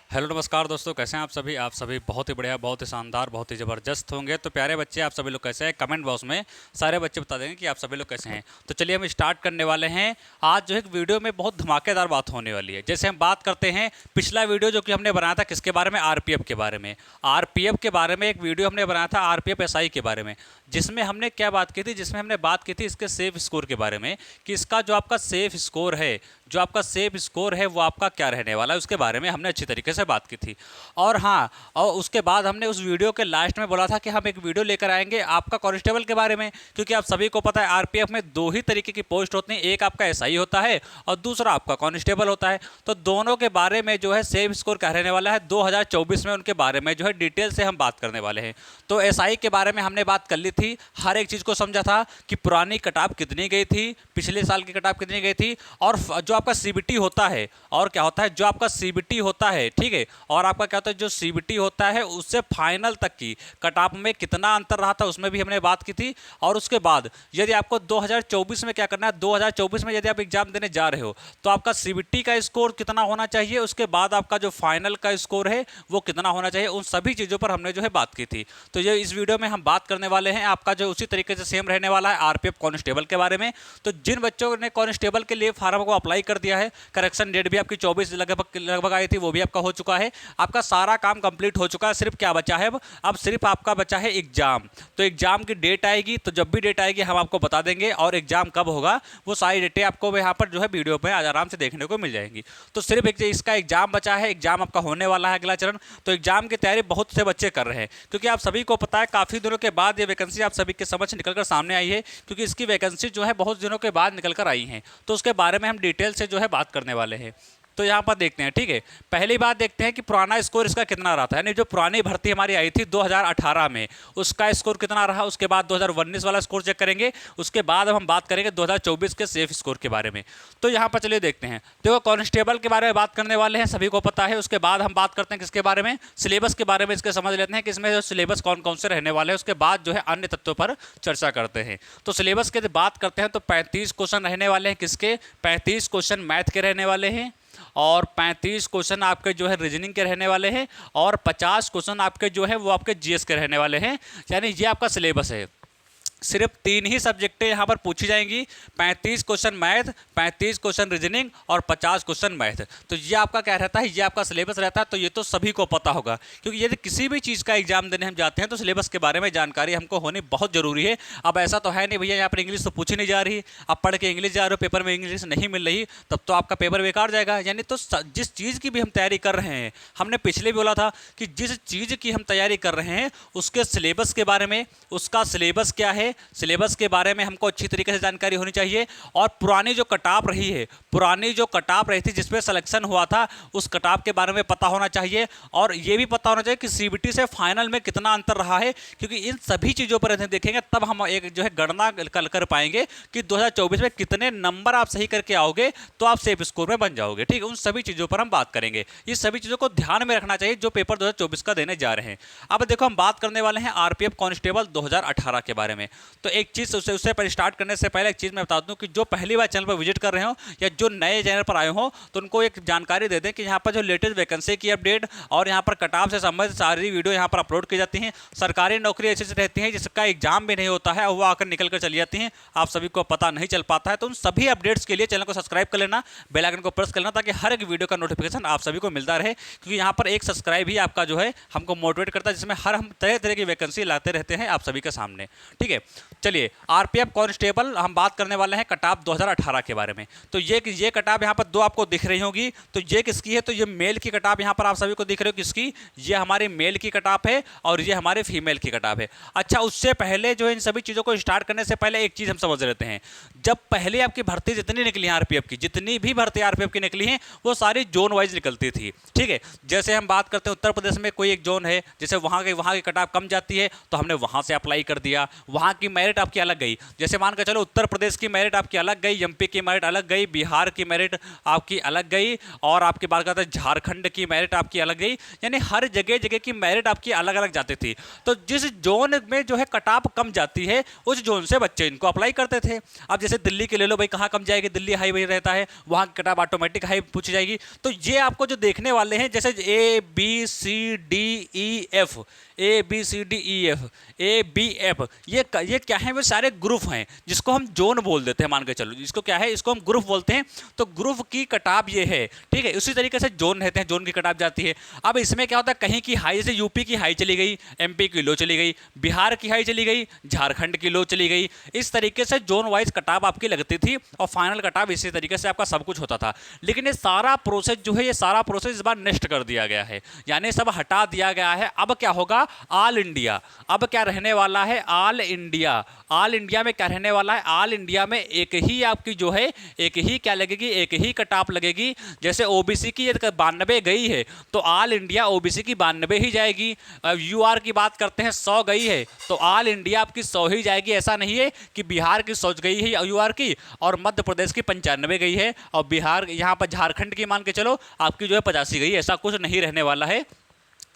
Hello नमस्कार दोस्तों, कैसे हैं आप सभी बहुत ही बढ़िया, बहुत ही शानदार, बहुत ही ज़बरदस्त होंगे। तो प्यारे बच्चे, आप सभी लोग कैसे हैं? कमेंट बॉक्स में सारे बच्चे बता देंगे कि आप सभी लोग कैसे हैं। तो चलिए हम स्टार्ट करने वाले हैं। आज जो है एक वीडियो में बहुत धमाकेदार बात होने वाली है। जैसे हम बात करते हैं, पिछला वीडियो जो कि हमने बनाया था किसके बारे में? आरपीएफ के बारे में। आरपीएफ के बारे में एक वीडियो हमने बनाया था, आरपीएफ एसआई के बारे में, जिसमें हमने क्या बात की थी? जिसमें हमने बात की थी इसके सेफ स्कोर के बारे में, कि इसका जो आपका सेफ स्कोर है, जो आपका सेफ स्कोर है वो आपका क्या रहने वाला है, उसके बारे में हमने अच्छी तरीके से बात की थी। और हाँ, और उसके बाद हमने उस वीडियो के लास्ट में बोला था कि हम एक वीडियो लेकर आएंगे आपका कांस्टेबल के बारे में, क्योंकि आप सभी को पता है आरपीएफ में दो ही तरीके की पोस्ट होती हैं, एक आपका एसआई होता है और दूसरा आपका कांस्टेबल होता है। तो दोनों के बारे में जो है सेफ स्कोर क्या रहने वाला है 2024 में, उनके बारे में जो है डिटेल से हम बात करने वाले हैं। तो एसआई के बारे में हमने बात कर ली थी, हर एक चीज़ को समझा था कि पुरानी कटाप कितनी गई थी, पिछले साल की कटाप कितनी गई थी, और जो आपका सीबीटी होता है, और क्या होता है जो आपका सीबीटी होता है, ठीक है, और आपका क्या होता है जो सीबीटी होता है उससे फाइनल तक की कटाप में कितना अंतर रहा था, उसमें भी हमने बात की थी। और उसके बाद यदि आपको 2024 में क्या करना है, 2024 में यदि आप एग्जाम देने जा रहे हो तो आपका सीबीटी का स्कोर कितना होना चाहिए, उसके बाद आपका जो फाइनल का स्कोर है वो कितना होना चाहिए, उन सभी चीज़ों पर हमने जो है बात की थी। तो ये इस वीडियो में हम बात करने वाले हैं आपका जो उसी तरीके से सेम रहने वाला है आरपीएफ कांस्टेबल के बारे में। तो जिन बच्चों ने कांस्टेबल के लिए फार्म को अप्लाई कर दिया है, करेक्शन डेट भी आपकी 24 लगभग आई थी, वो भी आपका हो चुका है, आपका सारा काम कंप्लीट हो चुका है। सिर्फ क्या बचा है अब सिर्फ आपका बचा है एग्जाम। तो एग्जाम की डेट आएगी, तो जब भी डेट आएगी हम आपको बता देंगे, और एग्जाम कब होगा वो सारी डेटें आपको यहाँ पर जो है वीडियो में आराम से देखने को मिल जाएंगी। तो सिर्फ इसका एग्जाम बचा है, एग्जाम आपका होने वाला है अगला चरण। तो एग्जाम की तैयारी बहुत से बच्चे कर रहे हैं, क्योंकि आप सभी को पता है काफ़ी दिनों के बाद ये वैकेंसी आप सभी के समझ निकलकर सामने आई है, क्योंकि इसकी वैकेंसी जो है बहुत दिनों के बाद निकल कर आई है। तो उसके बारे में हम डिटेल से जो है बात करने वाले हैं। तो यहाँ पर देखते हैं, ठीक है, पहली बात देखते हैं कि पुराना स्कोर इसका कितना रहा था, यानी जो पुरानी भर्ती हमारी आई थी 2018 में, उसका स्कोर कितना रहा। उसके बाद 2019 वाला स्कोर चेक करेंगे, उसके बाद अब हम बात करेंगे 2024 के सेफ स्कोर के बारे में। तो यहाँ पर चलिए देखते हैं। देखो, कांस्टेबल के बारे में बात करने वाले हैं, सभी को पता है। उसके बाद हम बात करते हैं किसके बारे में, सिलेबस के बारे में इसके समझ लेते हैं कि इसमें जो सिलेबस कौन कौन से रहने वाले हैं, उसके बाद जो है अन्य तत्वों पर चर्चा करते हैं। तो सिलेबस की बात करते हैं तो 35 क्वेश्चन रहने वाले हैं, किसके? 35 क्वेश्चन मैथ के रहने वाले हैं, और 35 क्वेश्चन आपके जो है रीजनिंग के रहने वाले हैं, और 50 क्वेश्चन आपके जो है वो आपके जीएस के रहने वाले हैं। यानी ये आपका सिलेबस है। सिर्फ 3 ही सब्जेक्टें यहाँ पर पूछी जाएंगी, 35 क्वेश्चन मैथ, 35 क्वेश्चन रीजनिंग और 50 क्वेश्चन मैथ। तो ये आपका क्या रहता है, ये आपका सिलेबस रहता है। तो ये तो सभी को पता होगा, क्योंकि यदि किसी भी चीज़ का एग्जाम देने हम जाते हैं तो सिलेबस के बारे में जानकारी हमको होनी बहुत ज़रूरी है। अब ऐसा तो है नहीं भैया यहाँ पर इंग्लिश तो पूछी नहीं जा रही, आप पढ़ के इंग्लिश जा रहे हो, पेपर में इंग्लिश नहीं मिल रही, तब तो आपका पेपर बेकार जाएगा। यानी तो जिस चीज़ की भी हम तैयारी कर रहे हैं, हमने पिछले भी बोला था कि जिस चीज़ की हम तैयारी कर रहे हैं उसके सिलेबस के बारे में, उसका सिलेबस क्या है, सिलेबस के बारे में हमको अच्छी तरीके से जानकारी होनी चाहिए। और पुरानी जो कटाप रही है, पुरानी जो कटाप रही थी जिसमें सिलेक्शन हुआ था, उस कटाप के बारे में पता होना चाहिए। और ये भी पता होना चाहिए कि सीबीटी से फाइनल में कितना अंतर रहा है, क्योंकि इन सभी चीज़ों पर देखेंगे तब हम एक जो है गणना कर पाएंगे कि 2024 में कितने नंबर आप सही करके आओगे तो आप सेफ स्कोर में बन जाओगे। ठीक है, उन सभी चीज़ों पर हम बात करेंगे। ये सभी चीज़ों को ध्यान में रखना चाहिए जो पेपर 2024 का देने जा रहे हैं। अब देखो, हम बात करने वाले हैं आरपीएफ कांस्टेबल 2018 के बारे में। तो एक चीज़ उससे पर स्टार्ट करने से पहले एक चीज़ मैं बता दूं कि जो पहली बार चैनल पर विजिट कर रहे हो या जो नए चैनल पर आए हो, तो उनको एक जानकारी दे दें कि यहाँ पर जो लेटेस्ट वैकेंसी की अपडेट और यहाँ पर कटाप से संबंधित सारी वीडियो यहाँ पर अपलोड की जाती हैं। सरकारी नौकरी ऐसी रहती है जिसका एग्जाम भी नहीं होता है और वो आकर निकल कर चली जाती हैं, आप सभी को पता नहीं चल पाता है। तो उन सभी अपडेट्स के लिए चैनल को सब्सक्राइब कर लेना, बेल आइकन को प्रेस कर लेना, ताकि हर एक वीडियो का नोटिफिकेशन आप सभी को मिलता रहे। क्योंकि यहाँ पर एक सब्सक्राइब ही आपका जो है हमको मोटिवेट करता है, जिसमें हर हम तरह तरह की वैकेंसी लाते रहते हैं आप सभी के सामने। ठीक है, चलिए आरपीएफ कांस्टेबल हम बात करने वाले हैं कटाप 2018 के बारे में। तो ये कटाप यहाँ पर दो आपको दिख रही होगी। तो ये किसकी है? तो ये मेल की कटाप यहाँ पर आप सभी को दिख रही हो, किसकी? ये हमारी मेल की कटाप है और ये हमारे फीमेल की कटाप है। अच्छा, उससे पहले जो है इन सभी चीज़ों को स्टार्ट करने से पहले एक चीज़ हम समझ लेते हैं। जब पहले आपकी भर्ती जितनी निकली है आरपीएफ की, जितनी भी भर्ती आरपीएफ की निकली है वो सारी जोन वाइज निकलती थी। ठीक है, जैसे हम बात करते हैं उत्तर प्रदेश में कोई एक जोन है, जैसे वहाँ की कटाप कम जाती है तो हमने वहाँ से अप्लाई कर दिया, वहाँ की मेरिट आपकी अलग गई। जैसे मान के चलो उत्तर प्रदेश की मेरिट आपकी अलग गई, एमपी की मेरिट अलग गई, बिहार की मेरिट आपकी अलग गई, और आपकी बात करते हैं झारखंड की मेरिट आपकी अलग गई। यानी हर जगह जगह की मेरिट आपकी अलग अलग जाती थी। तो जिस जोन में जो है कट ऑफ कम जाती है उस जोन से बच्चे इनको अप्लाई करते थे। अब जैसे दिल्ली के ले लो भाई, कहाँ कम जाएगी, दिल्ली हाई वही रहता है, वहाँ की कट ऑफ ऑटोमेटिक हाई पूछी जाएगी। तो ये आपको जो देखने वाले हैं जैसे A B C D E F, A B C D E F, A B F, ये क्या है, वे सारे ग्रुप हैं जिसको हम जोन बोल देते हैं। मान के चलो इसको क्या है, इसको हम ग्रुप बोलते हैं। तो ग्रुप की कटाव ये है, ठीक है। उसी तरीके से जोन रहते हैं, जोन की कटाव जाती है। अब इसमें क्या होता है, कहीं की हाई, जैसे यूपी की हाई चली गई, एमपी की लो चली गई, बिहार की हाई चली गई, झारखंड की लो चली गई। इस तरीके से जोन वाइज कटाव आपकी लगती थी और फाइनल कटाव इसी तरीके से आपका सब कुछ होता था। लेकिन ये सारा प्रोसेस जो है, ये सारा प्रोसेस इस बार नेक्स्ट कर दिया गया है, यानी सब हटा दिया गया है। अब क्या होगा, ऑल इंडिया। अब क्या रहने वाला है, ऑल इंडिया। ऑल इंडिया में क्या रहने वाला है, ऑल इंडिया में एक ही आपकी जो है, एक ही क्या लगेगी, एक ही कट ऑफ लगेगी। जैसे ओबीसी की 92 गई है तो ऑल इंडिया ओबीसी की 92 ही जाएगी। अब यूआर की बात करते हैं 100 गई है तो ऑल इंडिया आपकी 100 ही जाएगी। ऐसा नहीं है कि बिहार की 100 गई है यूआर की और मध्य प्रदेश की 95 गई है और बिहार यहाँ पर झारखंड की मान के चलो आपकी जो है 85 गई। ऐसा कुछ नहीं रहने वाला है।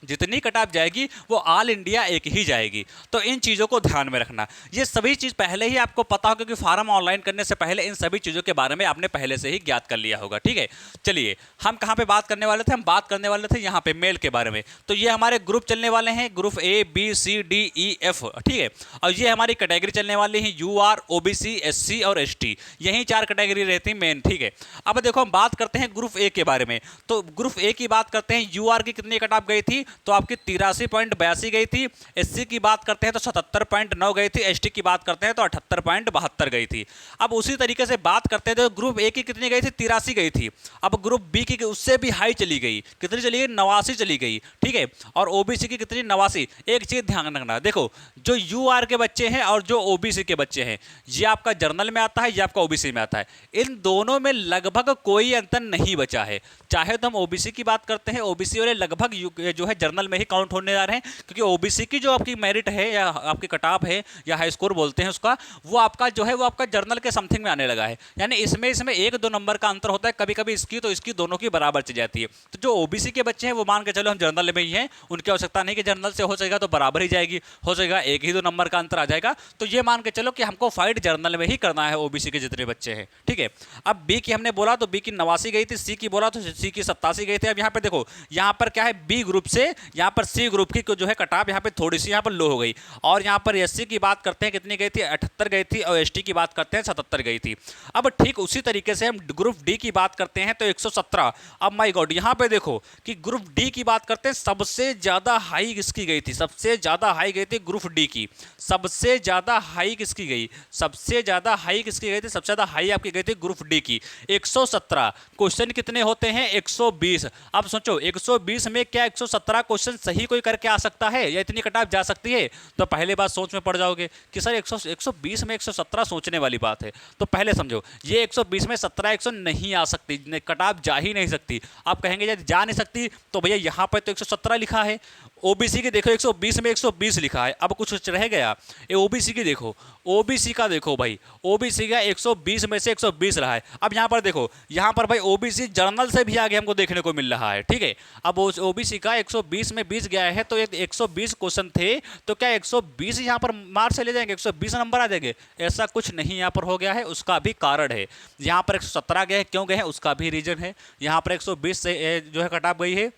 जितनी कटाव जाएगी वो ऑल इंडिया एक ही जाएगी। तो इन चीज़ों को ध्यान में रखना। ये सभी चीज़ पहले ही आपको पता हो, क्योंकि फार्म ऑनलाइन करने से पहले इन सभी चीज़ों के बारे में आपने पहले से ही ज्ञात कर लिया होगा, ठीक है। चलिए हम कहाँ पे बात करने वाले थे, हम बात करने वाले थे यहाँ पे मेल के बारे में। तो ये हमारे ग्रुप चलने वाले हैं, group A B C D E F, ठीक है। और ये हमारी कैटेगरी चलने वाली है, U R, O B C, S C और एस टी। यही 4 कैटेगरी रहती है मेन, ठीक है। अब देखो हम बात करते हैं ग्रुप ए के बारे में। तो ग्रुप ए की बात करते हैं, यू आर की कितनी कटाव गई थी, तो आपकी 83.82 गई थी। एससी की बात करते हैं तो 77.9 गई थी। एसटी की बात करते हैं तो 78.72 गई थी। अब उसी तरीके से बात करते हैं तो ग्रुप ए की कितनी गई थी, 83 गई थी। अब ग्रुप बी की उससे भी हाई चली गई, कितनी चली गई, 89 चली गई, ठीक है। और ओबीसी की कितनी, 89। एक चीज ध्यान रखना, देखो जो यूआर के बच्चे हैं और जो ओबीसी के बच्चे हैं, ये आपका जर्नल में आता है, ये आपका ओबीसी में आता है। इन दोनों में लगभग कोई अंतर नहीं बचा है। चाहे तो हम ओबीसी की बात करते हैं, ओबीसी वाले लगभग जो है जर्नल में ही काउंट होने जा रहे हैं, क्योंकि ओबीसी की जो आपकी मेरिट है या आपकी कटाव है या हाई स्कोर बोलते हैं उसका, वो आपका जो है वो आपका जर्नल के समथिंग में आने लगा है। यानी इसमें 1-2 नंबर का अंतर होता है, कभी कभी इसकी तो इसकी दोनों की बराबर चली जाती है। तो जो ओबीसी के बच्चे हैं वो मान के चलो हम जर्नल में ही हैं, उनकी आवश्यकता नहीं कि जर्नल से हो जाएगा तो बराबर ही जाएगी, हो जाएगा 1-2 नंबर का अंतर आ जाएगा। तो ये मान के चलो कि हमको फाइट जर्नल में ही करना है ओबीसी के जितने बच्चे हैं, ठीक है। अब बी की हमने बोला तो बी की 89 गई थी, सी की बोला तो सी की 87 गई थी। अब यहाँ पे देखो, यहाँ पर क्या है, बी ग्रुप से यहाँ पर सी ग्रुप की जो है कटाव यहाँ पे थोड़ी सी यहाँ पर लो हो गई। और यहाँ पर एससी की बात करते हैं कितनी गई थी, 78 गई थी। और एसटी की बात करते हैं 77 गई थी। अब ठीक उसी तरीके से हम ग्रुप डी की बात करते हैं तो 117। अब माय गॉड, यहाँ पे देखो कि ग्रुप डी की बात करते हैं, सबसे ज्यादा हाई किसकी गई थी, सबसे ज्यादा हाई गई थी ग्रुप डी की। सबसे ज्यादा हाई किसकी गई, सबसे ज्यादा हाई किसकी गई थी, सबसे ज्यादा हाई आपकी गई थी ग्रुप डी की, 117। क्वेश्चन कितने होते हैं, 120। अब सोचो 120 में क्या 117 क्वेश्चन सही कोई करके आ सकता है या इतनी कटाव जा सकती है? तो पहले बात सोच में पड़ जाओगे कि सर 120 में 117 सोचने वाली बात है। तो पहले समझो ये 120 में 17 100 नहीं आ सकती, कटाव जा ही नहीं सकती। आप कहेंगे यदि जा नहीं सकती तो भैया यहाँ पर तो 117 लिखा है, ओबीसी की देखो 120 में 120 लिखा है, अब कुछ रह गया। ये ओबीसी की देखो, ओबीसी का देखो भाई, ओबीसी का 120 में से 120 रहा है। अब यहाँ पर देखो, यहाँ पर भाई ओबीसी जर्नल से भी आगे हमको देखने को मिल रहा है, ठीक है। अब ओबीसी का 120 में 20 गया है तो 120 क्वेश्चन थे, तो क्या 120 यहाँ पर मार्क्स से ले जाएंगे, 120 नंबर आ जाएंगे? ऐसा कुछ नहीं यहाँ पर हो गया है, उसका भी कारण है। यहाँ पर 117 गए, क्यों गए हैं उसका भी रीजन है। यहाँ पर 120 से जो है कटाव गई है,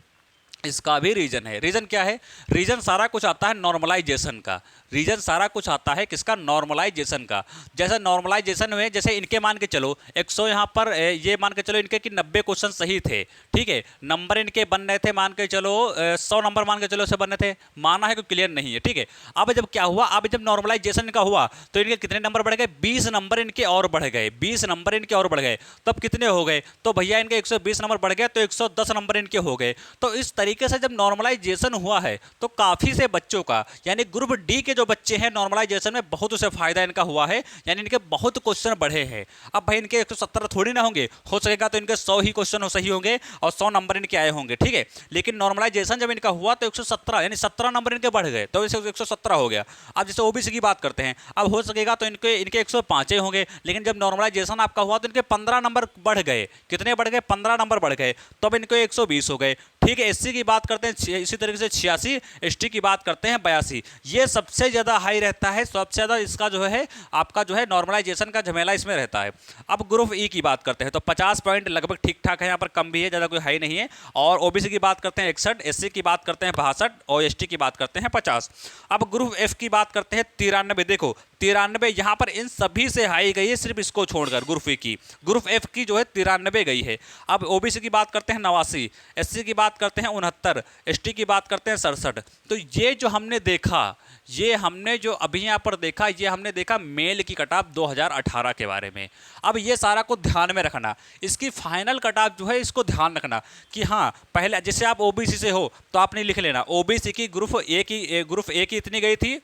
इसका भी रीजन है। रीजन क्या है, रीजन सारा कुछ आता है नॉर्मलाइजेशन का। रीजन सारा कुछ आता है किसका, नॉर्मलाइजेशन का। जैसे नॉर्मलाइजेशन में जैसे इनके मान के चलो 100 यहाँ पर ये मान के चलो इनके कि 90 क्वेश्चन सही थे, ठीक है। नंबर इनके बन रहे थे मान के चलो 100 नंबर मान के चलो से बन रहे थे, माना है कि क्लियर नहीं है, ठीक है। अब जब क्या हुआ, अब जब नॉर्मलाइजेशन का हुआ तो इनके कितने नंबर बढ़ गए, 20 नंबर इनके और बढ़ गए, 20 नंबर इनके और बढ़ गए। तब कितने हो गए, तो भैया इनके 120 नंबर बढ़ गए तो 110 नंबर इनके हो गए। तो इस तरीके तरीके से जब नॉर्मलाइजेशन हुआ है तो काफ़ी से बच्चों का, यानी ग्रुप डी के जो बच्चे हैं नॉर्मलाइजेशन में बहुत उसे फायदा इनका हुआ है, यानी इनके बहुत क्वेश्चन बढ़े हैं। अब भाई इनके 170 थोड़ी ना होंगे, हो सकेगा तो इनके 100 ही क्वेश्चन सही होंगे और 100 नंबर इनके आए होंगे, ठीक है। लेकिन नॉर्मलाइजेशन जब इनका हुआ तो 117 यानी 17 नंबर इनके बढ़ गए, तो इसे 117 हो गया। अब जैसे ओबीसी की बात करते हैं, अब हो सकेगा तो इनके 105 होंगे, लेकिन जब नॉर्मलाइजेशन आपका हुआ तो इनके 15 नंबर बढ़ गए। कितने बढ़ गए? 15 नंबर बढ़ गए, तो अब इनको 120 हो गए, ठीक है। एससी की बात करते हैं इसी तरीके से 86, एसटी की बात करते हैं 82। ये सबसे ज़्यादा हाई रहता है, सबसे ज़्यादा इसका जो है आपका जो है नॉर्मलाइजेशन का झमेला इसमें रहता है। अब ग्रुप ई की बात करते हैं तो 50 पॉइंट लगभग ठीक ठाक है, यहाँ पर कम भी है, ज़्यादा कोई हाई नहीं है। और ओबीसी की बात करते हैं 61, एससी की बात करते हैं 62 और एसटी की बात करते हैं 50। अब ग्रुप एफ की बात करते हैं 93। देखो 93 यहाँ पर इन सभी से हाई गई है, सिर्फ इसको छोड़कर ग्रुप ई की, ग्रुप एफ की जो है 93 गई है। अब ओबीसी की बात करते हैं 89, एससी की बात करते हैं 69, एसटी की बात करते हैं 67। तो ये जो हमने देखा, ये हमने जो अभी यहाँ पर देखा, ये हमने देखा मेल की कट ऑफ 2018 के बारे में। अब ये सारा को ध्यान में रखना, इसकी फाइनल कट ऑफ जो है इसको ध्यान रखना कि हाँ, पहले जैसे आप ओबीसी से हो तो आपने लिख लेना ओबीसी की ग्रुप ए की इतनी गई थी,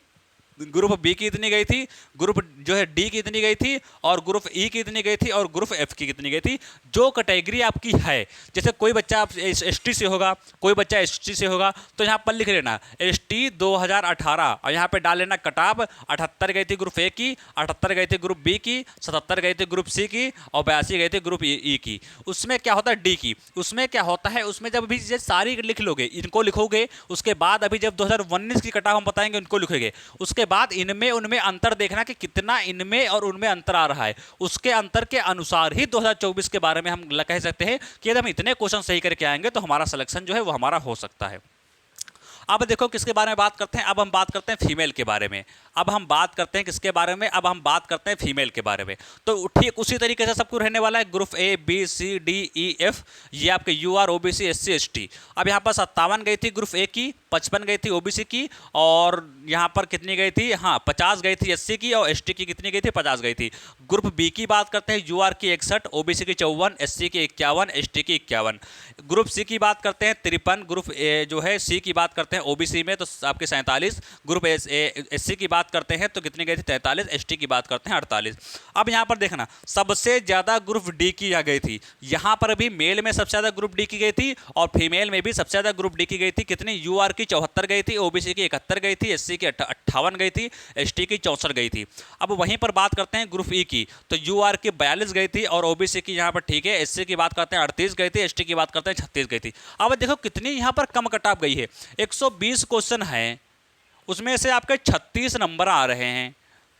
ग्रुप बी की इतनी गई थी, ग्रुप जो है डी की इतनी गई थी, और ग्रुप ई की इतनी गई थी, और ग्रुप एफ की कितनी गई थी। जो कैटेगरी आपकी है, जैसे कोई बच्चा आप एसटी से होगा, कोई बच्चा एसटी से होगा, तो यहाँ पर लिख लेना एसटी 2018 और यहाँ पे डाल लेना कटाप 78 गई थी ग्रुप ए की, 78 गई थी ग्रुप बी की, 77 गई थी ग्रुप सी की और 82 गई थी ग्रुप ई की। उसमें क्या होता है डी की, उसमें क्या होता है, उसमें जब भी सारी लिख लोगे, इनको लिखोगे, उसके बाद अभी जब 2019 की कटाप हम बताएंगे उनको लिखोगे, उसके बाद इनमें उनमें अंतर देखना कि कितना इनमें और उनमें अंतर आ रहा है। उसके अंतर के अनुसार ही 2024 के बारे में हम कह सकते हैं कि यदि हम इतने क्वेश्चन सही करके आएंगे तो हमारा सिलेक्शन जो है वो हमारा हो सकता है। अब देखो किसके बारे में बात करते हैं, अब हम बात करते हैं फीमेल के बारे में। अब हम बात करते हैं किसके बारे में, अब हम बात करते हैं फीमेल के बारे में। तो ठीक उसी तरीके से सबको रहने वाला है, group A B C D E F, ये आपके U R OBC SC ST. अब यहाँ पर 57 गई थी ग्रुप ए की, 55 गई थी ओबीसी की, और यहाँ पर कितनी गई थी, हाँ 50 गई थी एससी की, और एसटी की कितनी गई थी, 50 गई थी। ग्रुप बी की बात करते हैं, यू आर की 61, ओबीसी की 54, एससी की 51, एसटी की 51। ग्रुप सी की बात करते हैं 53, ग्रुप ए जो है सी की बात करते हैं ओबीसी में तो आपके 47, ग्रुप एससी की बात करते हैं तो कितनी गई थी 43, एसटी की बात करते हैं 48। अब यहाँ पर देखना सबसे ज़्यादा ग्रुप डी की आ गई थी, यहाँ पर भी मेल में सबसे ज़्यादा ग्रुप डी की गई थी और फीमेल में भी सबसे ज़्यादा ग्रुप डी की गई थी। कितनी, यू आर की 74 गई थी, ओबीसी की 71 गई थी, एससी की 58 गई थी, एसटी की 64 गई थी। अब वहीं पर बात करते हैं ग्रुप ई की, तो यू आर की 42 गई थी और ओबीसी की यहाँ पर ठीक है, एससी की बात करते हैं 38 गई थी, एसटी की बात करते हैं 36 गई थी। अब देखो कितनी यहाँ पर कम कट ऑफ गई है, 120 क्वेश्चन है, उसमें से आपके 36 नंबर आ रहे हैं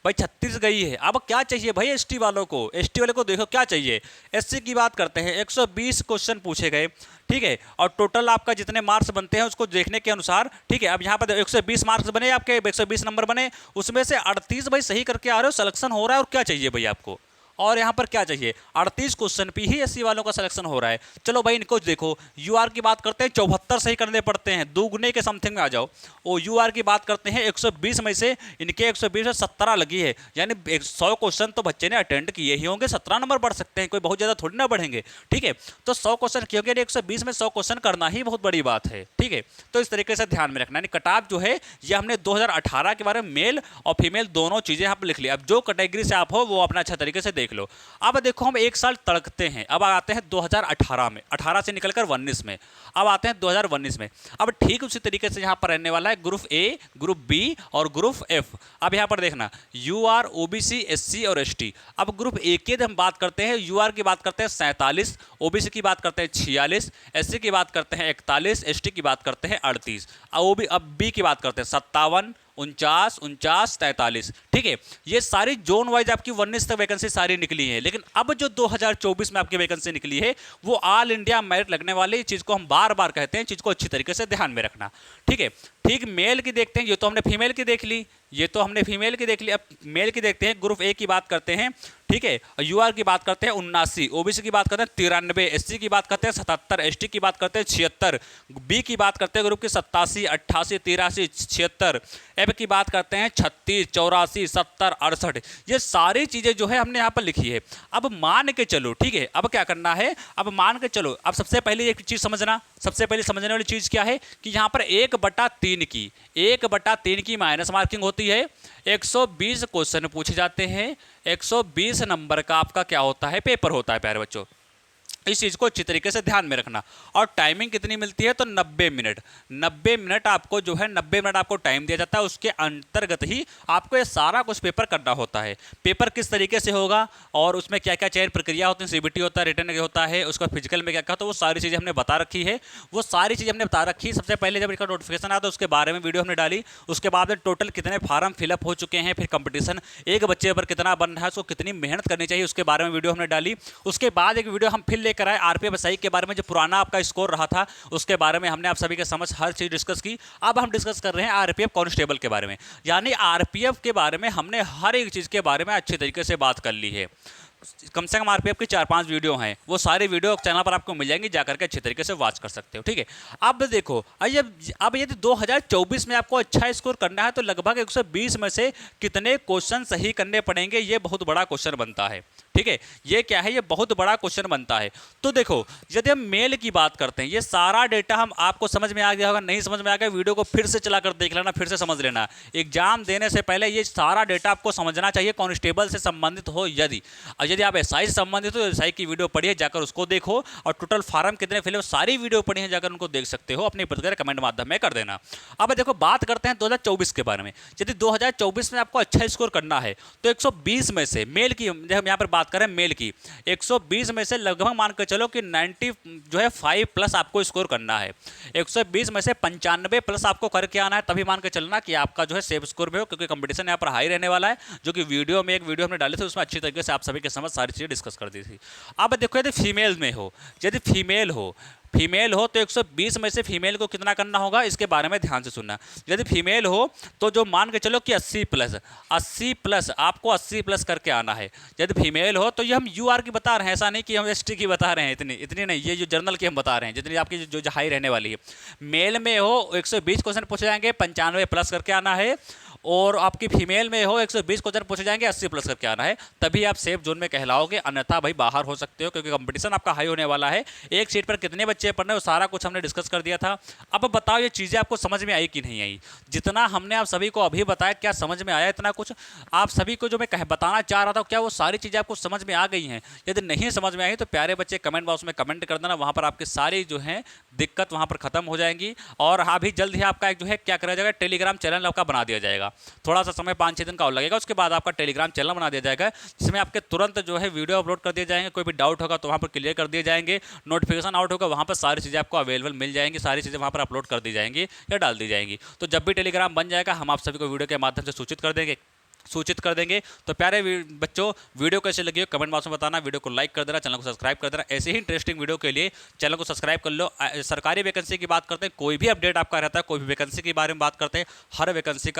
भाई, 36 गई है। अब क्या चाहिए भाई एसटी वालों को, एसटी वाले को देखो क्या चाहिए। एससी की बात करते हैं 120 क्वेश्चन पूछे गए, ठीक है, और टोटल आपका जितने मार्क्स बनते हैं उसको देखने के अनुसार, ठीक है। अब यहाँ पर 120 मार्क्स बने, आपके 120 नंबर बने, उसमें से 38 भाई सही करके आ रहे हो, सिलेक्शन हो रहा है। और क्या चाहिए भाई आपको, और यहाँ पर क्या चाहिए, 38 क्वेश्चन पे ही एससी वालों का सिलेक्शन हो रहा है। चलो भाई इनको देखो, यूआर की बात करते हैं 74 सही करने पड़ते हैं, दुगने के समथिंग में आ जाओ। और यूआर की बात करते हैं 120 में से इनके 120 में 17 लगी है, यानी 100 क्वेश्चन तो बच्चे ने अटेंड किए ही होंगे, 17 नंबर बढ़ सकते हैं, कोई बहुत ज़्यादा थोड़ी ना बढ़ेंगे, ठीक है। तो 100 क्वेश्चन क्योंकि 120 में 100 क्वेश्चन करना ही बहुत बड़ी बात है, ठीक है। तो इस तरीके से ध्यान में रखना, यानी कट ऑफ जो है ये हमने 2018 के बारे में मेल और फीमेल दोनों चीज़ें यहाँ पर लिख ली। अब जो कैटेगरी से आप हो वो अपना अच्छा तरीके से देख लो। अब देखो हम एक साल तड़कते हैं, अब आते हैं 2018 में, 18 से निकलकर 19 में, अब आते हैं 2019 में। अब ठीक उसी तरीके से यहाँ पर रहने वाला है ग्रुप ए, ग्रुप बी और ग्रुप एफ। अब यहाँ पर देखना यू आर ओबीसी एससी और एसटी। अब ग्रुप ए के हम बात करते हैं, यू आर की बात करते हैं 47, ओबीसी की बात करते हैं 46, एससी की बात करते हैं 41, एसटी की बात करते हैं 38, अब बी की बात करते हैं 57, 49, 43, ठीक है। ये सारी जोन वाइज आपकी 19 तक वैकेंसी सारी निकली है, लेकिन अब जो 2024 में आपकी वैकेंसी निकली है वो ऑल इंडिया मेरिट लगने वाली चीज़ को हम बार बार कहते हैं, चीज़ को अच्छी तरीके से ध्यान में रखना, ठीक है। ठीक मेल की देखते हैं, ये तो हमने फीमेल की देख ली, ये तो हमने फीमेल की देख ली। अब मेल की देखते हैं, ग्रुप ए की बात करते हैं, ठीक है। यूआर की बात करते हैं 79, ओबीसी की बात करते हैं 93, एससी की बात करते हैं 77, एसटी की बात करते हैं 76, बी की बात करते हैं ग्रुप की 87, 88, 83, 76, एफ की बात करते हैं 36, 84, 70, 68। ये सारी चीज़ें जो है हमने यहाँ पर लिखी है। अब मान के चलो, ठीक है, अब क्या करना है, अब मान के चलो। अब सबसे पहले एक चीज़ समझना, सबसे पहले समझने वाली चीज़ क्या है कि यहाँ पर 1/3 की माइनस मार्किंग होती है। 120 क्वेश्चन पूछे जाते हैं, 120 नंबर का आपका क्या होता है, पेपर होता है प्यारे बच्चों। इस चीज़ को अच्छी तरीके से ध्यान में रखना। और टाइमिंग कितनी मिलती है, तो 90 मिनट। 90 मिनट आपको जो है 90 मिनट आपको टाइम दिया जाता है, उसके अंतर्गत ही आपको ये सारा कुछ पेपर करना होता है। पेपर किस तरीके से होगा और उसमें क्या क्या चयन प्रक्रिया होती है, सीबीटी होता है, रिटर्न होता है, उसका फिजिकल में क्या क्या होता है, वो सारी चीज़ें हमने बता रखी है। वो सारी चीज़ें हमने बता रखी। सबसे पहले जब इसका नोटिफिकेशन आया तो उसके बारे में वीडियो हमने डाली। उसके बाद टोटल कितने फार्म फिलअप हो चुके हैं, फिर कंपटीशन एक बच्चे पर कितना बन रहा है, उसको कितनी मेहनत करनी चाहिए, उसके बारे में वीडियो हमने डाली। उसके बाद एक वीडियो हम फिर लेकर आए आरपीएफ एसआई के बारे में, जो पुराना आपका स्कोर रहा था उसके बारे में हमने आप सभी के समझ हर चीज़ डिस्कस की। अब हम डिस्कस कर रहे हैं आरपीएफ कांस्टेबल के बारे में, यानी आरपीएफ के बारे में हमने हर एक चीज़ के बारे में अच्छी तरीके से बात कर ली है। कम से कम आरपीएफ की 4-5 वीडियो हैं, वो सारे वीडियो चैनल पर आपको मिल जाएंगी, जाकर के अच्छी तरीके से वॉच कर सकते हो, ठीक है। अब देखो, अब यदि 2024 में आपको अच्छा स्कोर करना है तो लगभग 120 में से कितने क्वेश्चन सही करने पड़ेंगे, ये बहुत बड़ा क्वेश्चन बनता है, ठीक है। ये क्या है, ये बहुत बड़ा क्वेश्चन बनता है। तो देखो, यदि हम मेल की बात करते हैं, ये सारा डेटा हम आपको समझ में आ गया होगा, नहीं समझ में आ गया वीडियो को फिर से चलाकर देख लेना, फिर से समझ लेना। एग्जाम देने से पहले ये सारा डेटा आपको समझना चाहिए, कांस्टेबल से संबंधित हो यदि आप एसआई से संबंधित हो, एसआई की वीडियो पढ़िए, जाकर उसको देखो, और टोटल फार्म कितने फिल सारी वीडियो पढ़ी है, जाकर उनको देख सकते हो। अपनी प्रतिक्रिया कमेंट माध्यम में कर देना। अब देखो, बात करते हैं 2024 के बारे में। यदि 2024 में आपको अच्छा स्कोर करना है तो 120 में से मेल की, हम यहाँ पर बात करें मेल की, 120 में से लगभग मान कर चलो कि 90 जो है 5 प्लस आपको स्कोर करना है। 120 में से 95 प्लस आपको करके आना है, तभी मान के चलना कि आपका जो है सेफ स्कोर में हो, क्योंकि कंपटीशन यहाँ पर हाई रहने वाला है। जो कि एक वीडियो हमने डाली थी, उसमें अच्छी तरीके से आप सभी के समझ सारी चीज़ें डिस्कस कर दी थी। अब देखो, यदि फीमेल में हो, यदि फीमेल हो तो 120 में से फीमेल को कितना करना होगा, इसके बारे में ध्यान से सुनना। यदि फीमेल हो तो जो मान के चलो कि 80 प्लस आपको 80 प्लस करके आना है। यदि फीमेल हो तो ये हम यूआर की बता रहे हैं, ऐसा नहीं कि हम एसटी की बता रहे हैं, इतनी नहीं, ये जो जर्नल की हम बता रहे हैं, जितनी आपकी जो हाई रहने वाली है। मेल में हो 120 क्वेश्चन पूछे जाएंगे, 95 प्लस करके आना है। और आपकी फीमेल में हो 120 क्वेश्चन पूछे जाएंगे, 80 प्लस करके आना है, तभी आप सेफ जोन में कहलाओगे, अन्यथा भाई बाहर हो सकते हो, क्योंकि कंपटीशन आपका हाई होने वाला है। एक सीट पर कितने बच्चे पढ़ रहे हैं, सारा कुछ हमने डिस्कस कर दिया था। अब बताओ, ये चीज़ें आपको समझ में आई कि नहीं आई? जितना हमने आप सभी को अभी बताया, क्या समझ में आया? इतना कुछ आप सभी को जो मैं बताना चाह रहा था, क्या वो सारी चीज़ें आपको समझ में आ गई हैं? यदि नहीं समझ में आई तो प्यारे बच्चे कमेंट बॉक्स में कमेंट कर देना, वहाँ पर आपकी सारी जो है दिक्कत वहाँ पर खत्म हो जाएंगी। और अभी जल्द ही आपका एक जो है क्या करा जाएगा, टेलीग्राम चैनल आपका बना दिया जाएगा। थोड़ा सा समय 5-6 दिन का और लगेगा, उसके बाद आपका टेलीग्राम चैनल बना दिया जाएगा, जिसमें आपके तुरंत जो है वीडियो अपलोड कर दिए जाएंगे। कोई भी डाउट होगा तो वहाँ पर क्लियर कर दिए जाएंगे, नोटिफिकेशन आउट होगा वहाँ पर सारी चीज़ें आपको अवेलेबल मिल जाएंगी, सारी चीज़ें वहाँ पर अपलोड कर दी जाएंगी या डाल दी जाएंगी। तो जब भी टेलीग्राम बन जाएगा हम आप सभी को वीडियो के माध्यम से सूचित कर देंगे। तो प्यारे बच्चों, वीडियो कैसे लगी हो कमेंट बॉक्स में बताना, वीडियो को लाइक कर देना, चैनल को सब्सक्राइब कर देना। ऐसे ही इंटरेस्टिंग वीडियो के लिए चैनल को सब्सक्राइब कर लो। सरकारी वैकेंसी की बात करते हैं, कोई भी अपडेट आपका रहता है, कोई भी वैकेंसी के बारे में बात करते हैं, हर वैकेंसी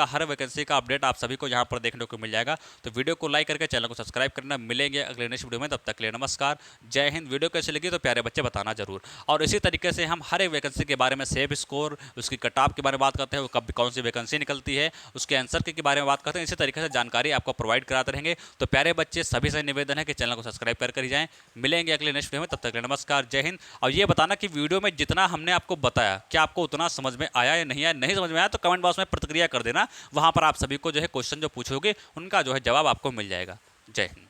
का अपडेट आप सभी को यहाँ पर देखने को मिल जाएगा। तो वीडियो को लाइक करके चैनल को सब्सक्राइब करना। मिलेंगे अगले नेक्स्ट वीडियो में, तब तक के लिए नमस्कार, जय हिंद। वीडियो कैसे लगी तो प्यारे बच्चे बताना जरूर। और इसी तरीके से हम हर एक वैकेंसी के बारे में, सेफ स्कोर, उसकी कट ऑफ के बारे में बात करते हैं, वो कब कौन सी वैकेंसी निकलती है, उसके आंसर के बारे में बात करते हैं। इसी तरीके से जानकारी आपको प्रोवाइड कराते रहेंगे। तो प्यारे बच्चे, सभी से निवेदन है कि चैनल को सब्सक्राइब कर ही जाएं। मिलेंगे अगले नेक्स्ट वीडियो में, तब तक के लिए नमस्कार, जय हिंद। और ये बताना कि वीडियो में जितना हमने आपको बताया, क्या आपको उतना समझ में आया या नहीं आया? नहीं समझ में आया तो कमेंट बॉक्स में प्रतिक्रिया कर देना, वहां पर आप सभी को जो है क्वेश्चन जो पूछोगे उनका जो है जवाब आपको मिल जाएगा। जय हिंद।